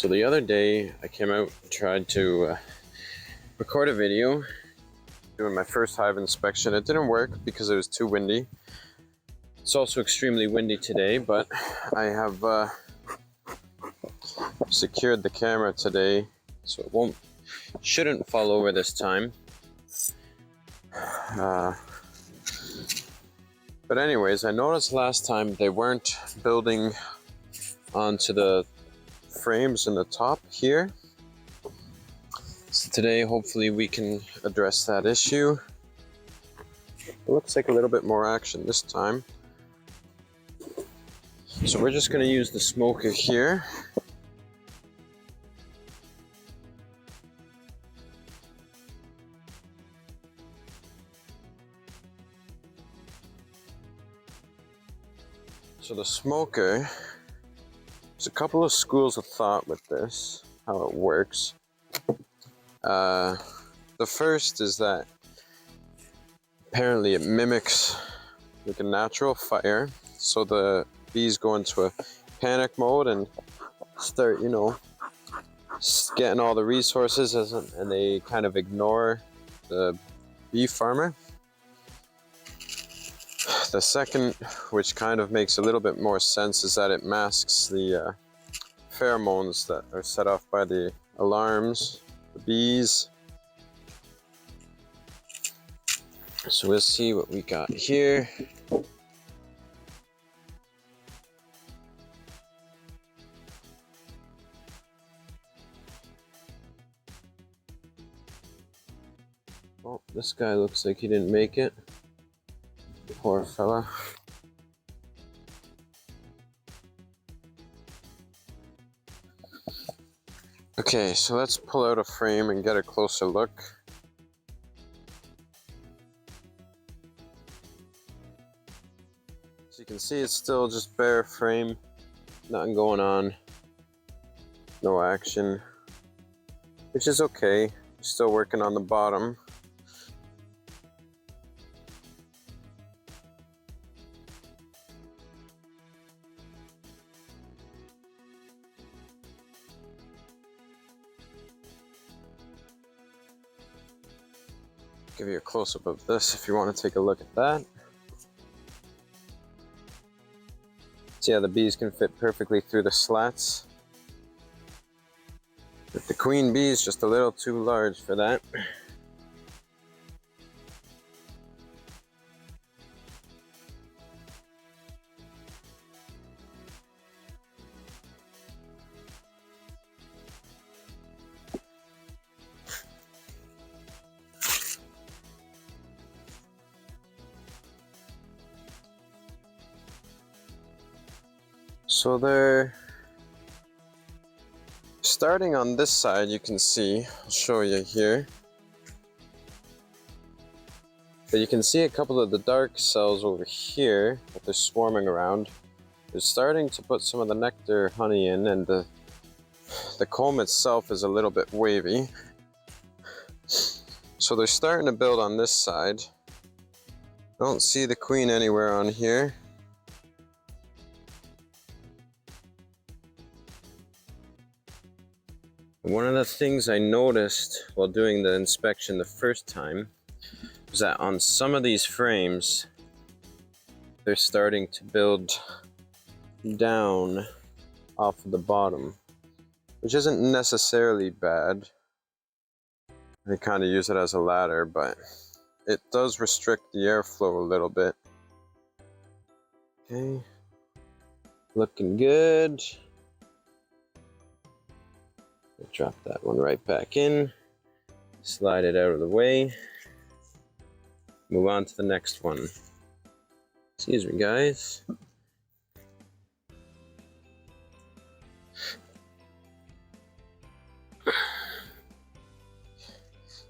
So the other day I came out and tried to record a video doing my first hive inspection. It didn't work because it was too windy. It's also extremely windy today, but I have secured the camera today so it shouldn't fall over this time. But anyways, I noticed last time they weren't building onto the frames in the top here. So today hopefully we can address that issue. It looks like a little bit more action this time. So we're just going to use the smoker here. So the smoker, there's a couple of schools of thought with this, how it works. The first is that apparently it mimics like a natural fire. So the bees go into a panic mode and start, getting all the resources and they kind of ignore the bee farmer. The second, which kind of makes a little bit more sense, is that it masks the pheromones that are set off by the alarms, the bees. So we'll see what we got here. Oh, this guy looks like he didn't make it. Poor fella. Okay, so let's pull out a frame and get a closer look. So you can see it's still just bare frame, nothing going on, no action, which is okay. Still working on the bottom. Give you a close-up of this if you want to take a look at that. See how the bees can fit perfectly through the slats. But the queen bee is just a little too large for that. So they're starting on this side, you can see, I'll show you here. But you can see a couple of the dark cells over here that they're swarming around. They're starting to put some of the nectar honey in, and the comb itself is a little bit wavy. So they're starting to build on this side. I don't see the queen anywhere on here. One of the things I noticed while doing the inspection the first time was that on some of these frames, they're starting to build down off of the bottom, which isn't necessarily bad. I kind of use it as a ladder, but it does restrict the airflow a little bit. Okay, looking good. Drop that one right back in, slide it out of the way, move on to the next one. Excuse me, guys.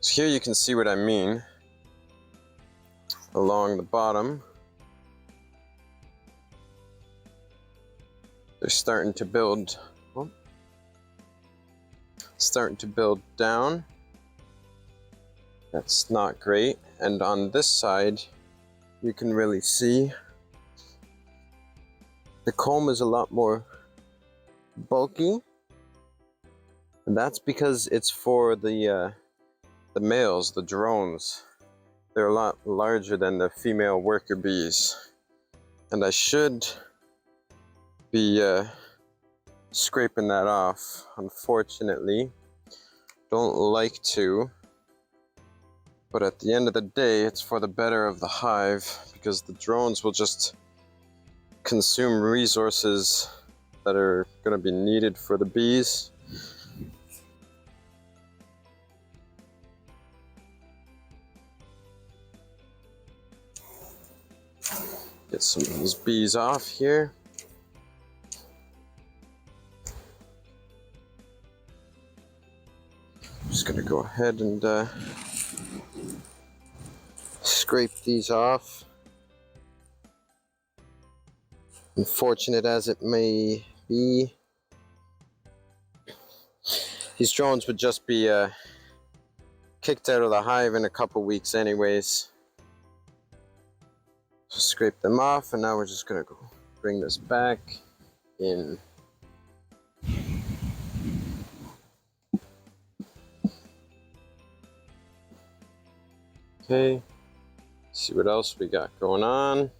So here you can see what I mean. Along the bottom, they're starting to build down. That's not great. And on this side, you can really see the comb is a lot more bulky. And that's because it's for the males, the drones. They're a lot larger than the female worker bees. And I should be scraping that off. Unfortunately, don't like to. But at the end of the day, it's for the better of the hive, because the drones will just consume resources that are going to be needed for the bees. Get some of these bees off here. I'm just going to go ahead and scrape these off. Unfortunate as it may be, these drones would just be kicked out of the hive in a couple weeks anyways. So scrape them off, and now we're just gonna go bring this back in. Okay, see what else we got going on.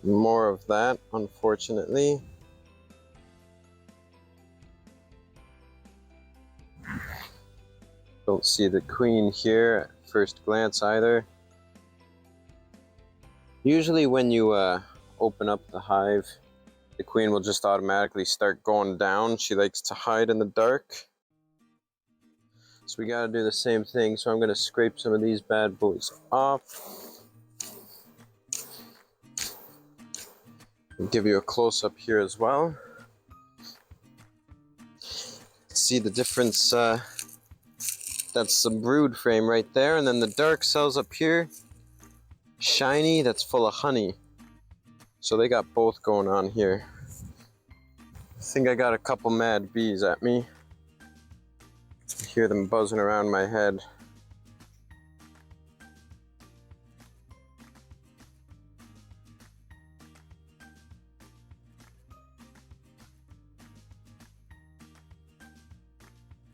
More of that, unfortunately. Don't see the queen here at first glance either. Usually when you open up the hive, the queen will just automatically start going down. She likes to hide in the dark. So we gotta do the same thing. So I'm gonna scrape some of these bad boys off. I'll give you a close-up here as well. See the difference, that's the brood frame right there, and then the dark cells up here, shiny, that's full of honey. So they got both going on here. I think I got a couple mad bees at me. I hear them buzzing around my head.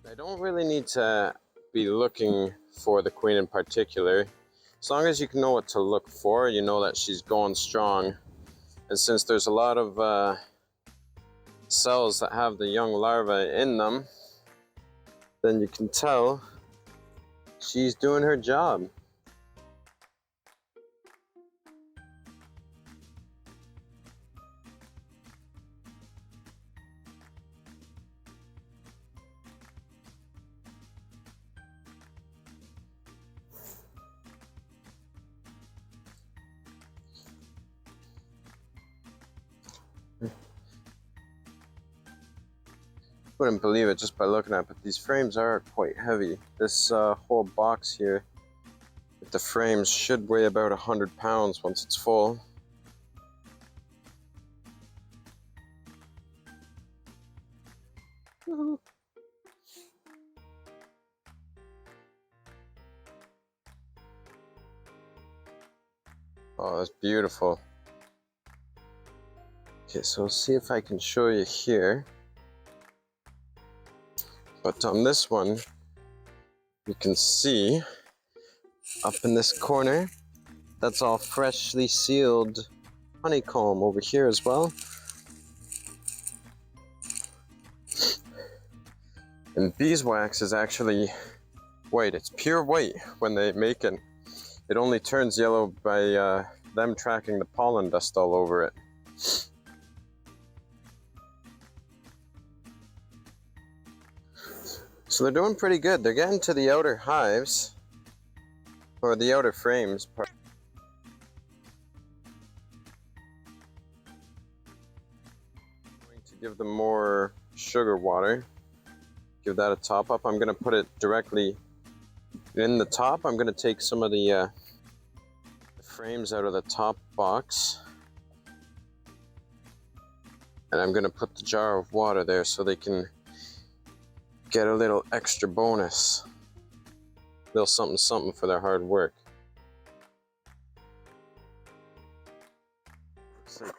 I don't really need to be looking for the queen in particular. As long as you can know what to look for, you know that she's going strong. And since there's a lot of cells that have the young larvae in them, then you can tell she's doing her job. Wouldn't believe it just by looking at it, but these frames are quite heavy. This whole box here with the frames should weigh about 100 pounds once it's full. Oh, that's beautiful. Okay, so let's see if I can show you here. But on this one, you can see up in this corner, that's all freshly sealed honeycomb over here as well. And beeswax is actually white. It's pure white when they make it. It only turns yellow by them tracking the pollen dust all over it. So they're doing pretty good. They're getting to the outer hives, or the outer frames. I'm going to give them more sugar water. Give that a top up. I'm going to put it directly in the top. I'm going to take some of the frames out of the top box, and I'm going to put the jar of water there so they can get a little extra bonus. A little something something for their hard work.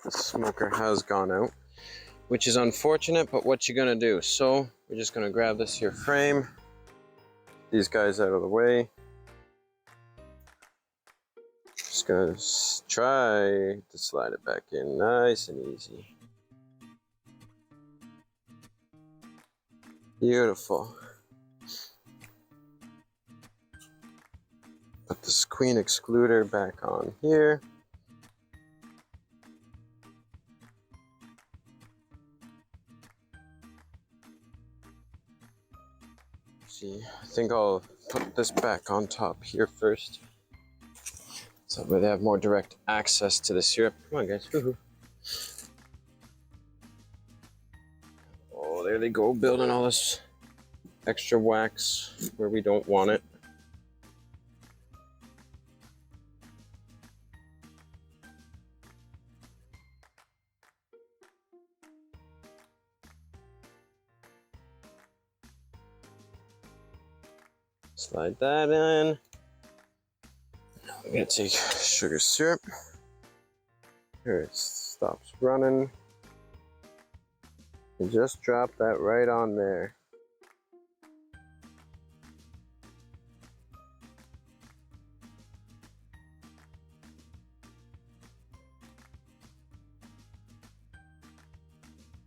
the smoker has gone out, which is unfortunate, but what you gonna do? So we're just gonna grab this here frame, these guys out of the way. Just gonna try to slide it back in nice and easy. Beautiful. Put this queen excluder back on here. See, I think I'll put this back on top here first, so that they have more direct access to the syrup. Come on, guys. Woohoo. Oh, there they go, building all this extra wax where we don't want it. Slide that in. Now we're gonna take sugar syrup. Here it stops running. And just drop that right on there.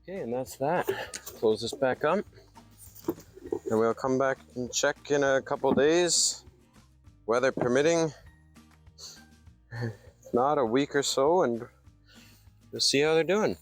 Okay, and that's that. Close this back up. And we'll come back and check in a couple days, weather permitting. If not, a week or so, and we'll see how they're doing.